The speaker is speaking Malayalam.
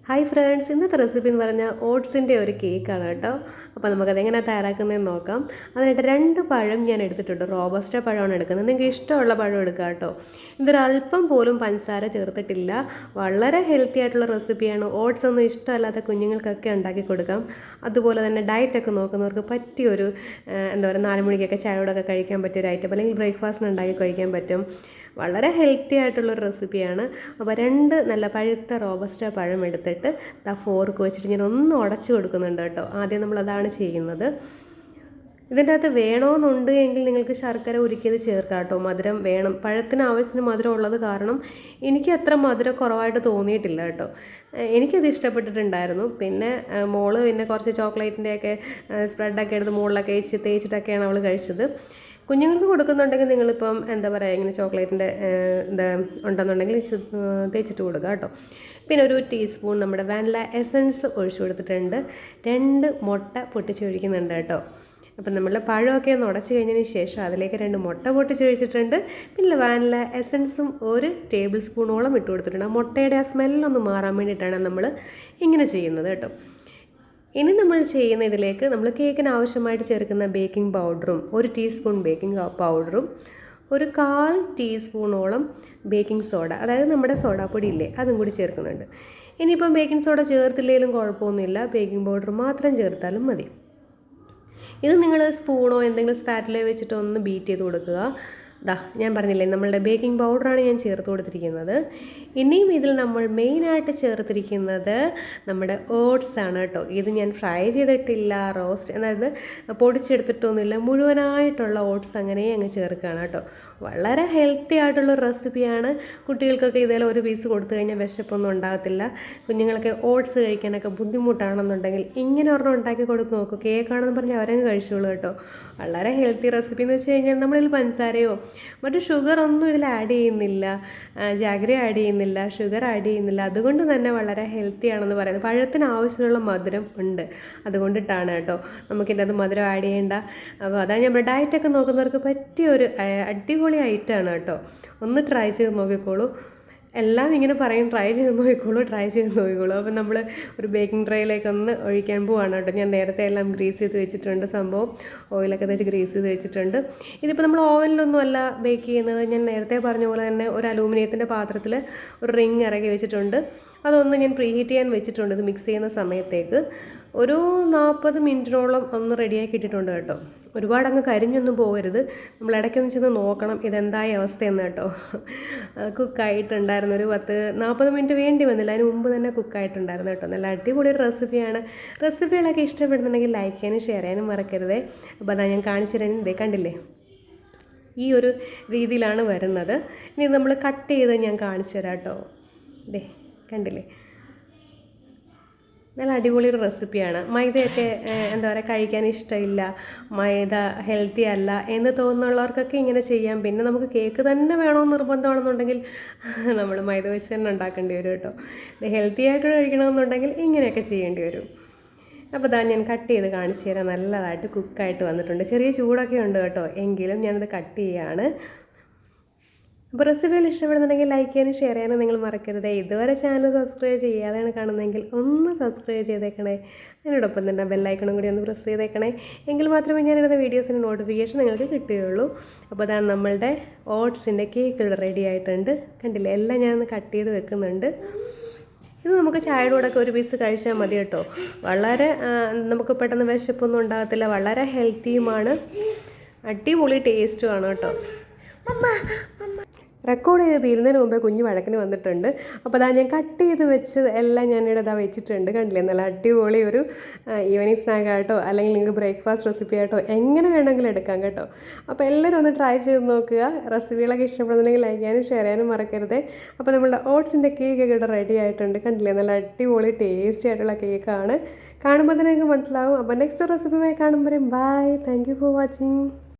ഹായ് ഫ്രണ്ട്സ്, ഇന്നത്തെ റെസിപ്പി എന്ന് പറഞ്ഞാൽ ഓട്സിൻ്റെ ഒരു കേക്കാണ് കേട്ടോ. അപ്പോൾ നമുക്കത് എങ്ങനെയാണ് തയ്യാറാക്കുന്നതെന്ന് നോക്കാം. അതിനായിട്ട് 2 പഴം ഞാൻ എടുത്തിട്ടുണ്ട്. റോബസ്റ്റ പഴമാണ് എടുക്കുന്നത്. നിങ്ങൾക്ക് ഇഷ്ടമുള്ള പഴം എടുക്കുക കേട്ടോ. ഇതൊരല്പം പോലും പഞ്ചസാര ചേർത്തിട്ടില്ല. വളരെ ഹെൽത്തി ആയിട്ടുള്ള റെസിപ്പിയാണ്. ഓട്സ് ഒന്നും ഇഷ്ടമല്ലാത്ത കുഞ്ഞുങ്ങൾക്കൊക്കെ ഉണ്ടാക്കി കൊടുക്കാം. അതുപോലെ തന്നെ ഡയറ്റൊക്കെ നോക്കുന്നവർക്ക് പറ്റിയൊരു എന്താ പറയുക, 4 മണിക്കൊക്കെ ചായയോടൊക്കെ കഴിക്കാൻ പറ്റിയൊരു ഐറ്റം, അല്ലെങ്കിൽ ബ്രേക്ക്ഫാസ്റ്റിന് ഉണ്ടാക്കി കഴിക്കാൻ പറ്റും. വളരെ ഹെൽത്തി ആയിട്ടുള്ളൊരു റെസിപ്പിയാണ്. അപ്പോൾ 2 നല്ല പഴുത്ത റോബസ്റ്റ പഴം എടുത്തിട്ട് ഫോർക്ക് വെച്ചിട്ട് ഞാൻ ഒന്ന് ഉടച്ചു കൊടുക്കുന്നുണ്ട് കേട്ടോ. ആദ്യം നമ്മളതാണ് ചെയ്യുന്നത്. ഇതിൻ്റെ അകത്ത് വേണമെന്നുണ്ട് എങ്കിൽ നിങ്ങൾക്ക് ശർക്കര ഉരുക്കിയത് ചേർക്കാം കേട്ടോ. മധുരം വേണം, പഴത്തിന് ആവശ്യത്തിന് മധുരം ഉള്ളത് കാരണം എനിക്ക് അത്ര മധുരം കുറവായിട്ട് തോന്നിയിട്ടില്ല കേട്ടോ. എനിക്കത് ഇഷ്ടപ്പെട്ടിട്ടുണ്ടായിരുന്നു. പിന്നെ മോള് കുറച്ച് ചോക്ലേറ്റിൻ്റെയൊക്കെ സ്പ്രെഡൊക്കെ എടുത്ത് മുകളിലൊക്കെ തേച്ചിട്ടൊക്കെയാണ് അവൾ കഴിച്ചത്. കുഞ്ഞുങ്ങൾക്ക് കൊടുക്കുന്നുണ്ടെങ്കിൽ നിങ്ങളിപ്പം എന്താ പറയുക, ഇങ്ങനെ ചോക്ലേറ്റിൻ്റെ എന്താ ഉണ്ടെന്നുണ്ടെങ്കിൽ തേച്ചിട്ട് കൊടുക്കുക കേട്ടോ. പിന്നെ ഒരു ടീസ്പൂൺ നമ്മുടെ വാനില എസൻസ് ഒഴിച്ചു കൊടുത്തിട്ടുണ്ട്. 2 മുട്ട പൊട്ടിച്ചൊഴിക്കുന്നുണ്ട് കേട്ടോ. അപ്പം നമ്മൾ പഴമൊക്കെ ഒന്ന് ഉടച്ച് കഴിഞ്ഞതിന് ശേഷം അതിലേക്ക് 2 മുട്ട പൊട്ടിച്ചൊഴിച്ചിട്ടുണ്ട്. പിന്നെ വാനില എസൻസും 1 ടേബിൾ സ്പൂണോളം ഇട്ട് കൊടുത്തിട്ടുണ്ട്. ആ മുട്ടയുടെ ആ സ്മെല്ലൊന്ന് മാറാൻ വേണ്ടിയിട്ടാണ് നമ്മൾ ഇങ്ങനെ ചെയ്യുന്നത് കേട്ടോ. ഇനി നമ്മൾ ചെയ്യുന്ന ഇതിലേക്ക് നമ്മൾ കേക്കിന് ആവശ്യമായിട്ട് ചേർക്കുന്ന ബേക്കിംഗ് പൗഡറും 1 ടീസ്പൂൺ ബേക്കിംഗ് പൗഡറും 1/4 ടീസ്പൂണോളം ബേക്കിംഗ് സോഡ, അതായത് നമ്മുടെ സോഡാപ്പൊടി ഇല്ലേ, അതും കൂടി ചേർക്കുന്നുണ്ട്. ഇനിയിപ്പം ബേക്കിംഗ് സോഡ ചേർത്തില്ലെങ്കിലും കുഴപ്പമൊന്നുമില്ല, ബേക്കിംഗ് പൗഡർ മാത്രം ചേർത്താലും മതി. ഇത് നിങ്ങൾ സ്പൂണോ എന്തെങ്കിലും സ്പാറ്റിലോ വെച്ചിട്ട് ഒന്ന് ബീറ്റ് ചെയ്ത് കൊടുക്കുക. ഞാൻ പറഞ്ഞില്ലേ, നമ്മളുടെ ബേക്കിംഗ് പൗഡറാണ് ഞാൻ ചേർത്ത് കൊടുത്തിരിക്കുന്നത്. ഇനിയും ഇതിൽ നമ്മൾ മെയിനായിട്ട് ചേർത്തിരിക്കുന്നത് നമ്മുടെ ഓട്സ് ആണ് കേട്ടോ. ഇത് ഞാൻ ഫ്രൈ ചെയ്തിട്ടില്ല, റോസ്റ്റ്, അതായത് പൊടിച്ചെടുത്തിട്ടൊന്നുമില്ല, മുഴുവനായിട്ടുള്ള ഓട്സ് അങ്ങനെ അങ്ങ് ചേർക്കുകയാണ് കേട്ടോ. വളരെ ഹെൽത്തി ആയിട്ടുള്ള റെസിപ്പിയാണ്. കുട്ടികൾക്കൊക്കെ ഇതേപോലെ ഒരു പീസ് കൊടുത്തു കഴിഞ്ഞാൽ വിശപ്പൊന്നും ഉണ്ടാകത്തില്ല. കുഞ്ഞുങ്ങളൊക്കെ ഓട്സ് കഴിക്കാനൊക്കെ ബുദ്ധിമുട്ടാണെന്നുണ്ടെങ്കിൽ ഇങ്ങനെ ഒരെണ്ണം ഉണ്ടാക്കി കൊടുത്ത് നോക്കൂ. കേക്കാണെന്ന് പറഞ്ഞാൽ അവരങ്ങ് കഴിച്ചോളൂ കേട്ടോ. വളരെ ഹെൽത്തി റെസിപ്പി എന്ന് വെച്ച് കഴിഞ്ഞാൽ നമ്മളിതിൽ പഞ്ചസാരയോ മറ്റു ഷുഗർ ഒന്നും ഇതിൽ ആഡ് ചെയ്യുന്നില്ല, ജാഗ്രി ആഡ് ചെയ്യുന്നില്ല, ഷുഗർ ആഡ് ചെയ്യുന്നില്ല. അതുകൊണ്ട് തന്നെ വളരെ ഹെൽത്തി ആണെന്ന് പറയുന്നത്. പഴത്തിന് ആവശ്യമുള്ള മധുരം ഉണ്ട്, അതുകൊണ്ടിട്ടാണ് കേട്ടോ. നമുക്കിൻ്റെ അത് മധുരം ആഡ് ചെയ്യേണ്ട. അപ്പോൾ അതാണ് നമ്മൾ ഡയറ്റൊക്കെ നോക്കുന്നവർക്ക് പറ്റിയൊരു അടിപൊളി ഐറ്റമാണ് കേട്ടോ. ഒന്ന് ട്രൈ ചെയ്ത് നോക്കിക്കോളൂ. എല്ലാം ഇങ്ങനെ പറയും, ട്രൈ ചെയ്ത് നോക്കിക്കോളൂ. അപ്പം നമ്മൾ ഒരു ബേക്കിംഗ് ട്രേയിലേക്ക് ഒന്ന് ഒഴിക്കാൻ പോവാണ് കേട്ടോ. ഞാൻ നേരത്തെ എല്ലാം ഗ്രീസ് ചെയ്ത് വെച്ചിട്ടുണ്ട്. സംഭവം ഓയിലൊക്കെ തേച്ച് ഗ്രീസ് ചെയ്ത് വെച്ചിട്ടുണ്ട്. ഇതിപ്പോൾ നമ്മൾ ഓവനിലൊന്നും അല്ല ബേക്ക് ചെയ്യുന്നത്. ഞാൻ നേരത്തെ പറഞ്ഞ പോലെ തന്നെ ഒരു അലൂമിനിയത്തിൻ്റെ പാത്രത്തിൽ ഒരു റിങ് ഇറക്കി വെച്ചിട്ടുണ്ട്. അതൊന്ന് ഞാൻ പ്രീ ഹീറ്റ് ചെയ്യാൻ വെച്ചിട്ടുണ്ട്. ഇത് മിക്സ് ചെയ്യുന്ന സമയത്തേക്ക് ഒരു 40 മിനിറ്റിനോളം ഒന്ന് റെഡിയാക്കി ഇട്ടിട്ടുണ്ട് കേട്ടോ. ഒരുപാട് അങ്ങ് കരിഞ്ഞൊന്നും പോകരുത്. നമ്മൾ ഇടയ്ക്കൊന്ന് ചെന്ന് നോക്കണം ഇതെന്തായ അവസ്ഥയെന്ന് കേട്ടോ. കുക്കായിട്ടുണ്ടായിരുന്നു. ഒരു 40 മിനിറ്റ് വേണ്ടി വന്നില്ല, അതിന് മുമ്പ് തന്നെ കുക്കായിട്ടുണ്ടായിരുന്നു കേട്ടോ. നല്ല അടിപൊളി ഒരു റെസിപ്പിയാണ്. റെസിപ്പികളൊക്കെ ഇഷ്ടപ്പെടുന്നുണ്ടെങ്കിൽ ലൈക്ക് ചെയ്യാനും ഷെയർ ചെയ്യാനും മറക്കരുതേ. അപ്പോൾ അതാ ഞാൻ കാണിച്ചു തരാൻ, ഇതേ കണ്ടില്ലേ, ഈ ഒരു രീതിയിലാണ് വരുന്നത്. ഇനി നമ്മൾ കട്ട് ചെയ്ത് ഞാൻ കാണിച്ചു തരാം കേട്ടോ. ഇതേ കണ്ടില്ലേ, നല്ല അടിപൊളി ഒരു റെസിപ്പിയാണ്. മൈദയൊക്കെ എന്താ പറയുക, കഴിക്കാൻ ഇഷ്ടമില്ല, മൈദ ഹെൽത്തി അല്ല എന്ന് തോന്നുന്നുള്ളവർക്കൊക്കെ ഇങ്ങനെ ചെയ്യാം. പിന്നെ നമുക്ക് കേക്ക് തന്നെ വേണമെന്ന് നിർബന്ധമാണെന്നുണ്ടെങ്കിൽ നമ്മൾ മൈദ വെച്ച് തന്നെ ഉണ്ടാക്കേണ്ടി വരും കേട്ടോ. ഇത് ഹെൽത്തി ആയിട്ട് കഴിക്കണമെന്നുണ്ടെങ്കിൽ ഇങ്ങനെയൊക്കെ ചെയ്യേണ്ടി വരും. അപ്പോൾ ഞാൻ കട്ട് ചെയ്ത് കാണിച്ചു തരാം. നല്ലതായിട്ട് കുക്കായിട്ട് വന്നിട്ടുണ്ട്. ചെറിയ ചൂടൊക്കെ ഉണ്ട് കേട്ടോ, എങ്കിലും ഞാനത് കട്ട് ചെയ്യുകയാണ്. അപ്പോൾ റെസിപ്പികൾ ഇഷ്ടപ്പെടുന്നുണ്ടെങ്കിൽ ലൈക്ക് ചെയ്യാനും ഷെയർ ചെയ്യാനും നിങ്ങൾ മറക്കരുത്. ഇതുവരെ ചാനൽ സബ്സ്ക്രൈബ് ചെയ്യാതെയാണ് കാണുന്നതെങ്കിൽ ഒന്ന് സബ്സ്ക്രൈബ് ചെയ്തേക്കണേ. അതിനോടൊപ്പം തന്നെ ബെല്ലൈക്കണും കൂടി ഒന്ന് പ്രസ് ചെയ്തേക്കണേ. എങ്കിൽ മാത്രമേ ഞാനിടുന്ന വീഡിയോസിൻ്റെ നോട്ടിഫിക്കേഷൻ നിങ്ങൾക്ക് കിട്ടുകയുള്ളൂ. അപ്പോൾ നമ്മളുടെ ഓട്സിൻ്റെ കേക്ക് റെഡി ആയിട്ടുണ്ട്. കണ്ടില്ലേ, എല്ലാം ഞാനൊന്ന് കട്ട് ചെയ്ത് വെക്കുന്നുണ്ട്. ഇത് നമുക്ക് ചായയുടെ കൂടെ ഒരു പീസ് കഴിച്ചാൽ മതി കേട്ടോ. വളരെ നമുക്ക് പെട്ടെന്ന് വിശപ്പൊന്നും ഉണ്ടാകത്തില്ല. വളരെ ഹെൽത്തിയുമാണ്, അടിപൊളി ടേസ്റ്റുമാണ് കേട്ടോ. റെക്കോർഡ് ചെയ്ത് തീരുന്നതിന് മുമ്പേ കുഞ്ഞ് വഴക്കിന് വന്നിട്ടുണ്ട്. അപ്പോൾ ഞാൻ കട്ട് ചെയ്ത് വെച്ച് എല്ലാം ഞാനിവിടെ വെച്ചിട്ടുണ്ട്. കണ്ടില്ലേ, നല്ല അടിപൊളി ഒരു ഈവനിങ് സ്നാക്ക് ആയിട്ടോ അല്ലെങ്കിൽ നിങ്ങൾക്ക് ബ്രേക്ക്ഫാസ്റ്റ് റെസിപ്പി ആയിട്ടോ എങ്ങനെ വേണമെങ്കിലും എടുക്കാം കേട്ടോ. അപ്പോൾ എല്ലാവരും ഒന്ന് ട്രൈ ചെയ്ത് നോക്കുക. റെസിപ്പികളൊക്കെ ഇഷ്ടപ്പെടുന്നുണ്ടെങ്കിൽ ലൈക്ക് ചെയ്യാനും ഷെയർ ചെയ്യാനും മറക്കരുത്. അപ്പോൾ നമ്മളുടെ ഓട്സിൻ്റെ കേക്കൊക്കെ ഇവിടെ റെഡി ആയിട്ടുണ്ട്. കണ്ടില്ലേ, നല്ല അടിപൊളി ടേസ്റ്റി ആയിട്ടുള്ള കേക്കാണ്. കാണുമ്പോൾ തന്നെ നിങ്ങൾക്ക് മനസ്സിലാവും. അപ്പോൾ നെക്സ്റ്റ് റെസിപ്പിയുമായി കാണുമ്പോഴേ bye. Thank you for watching.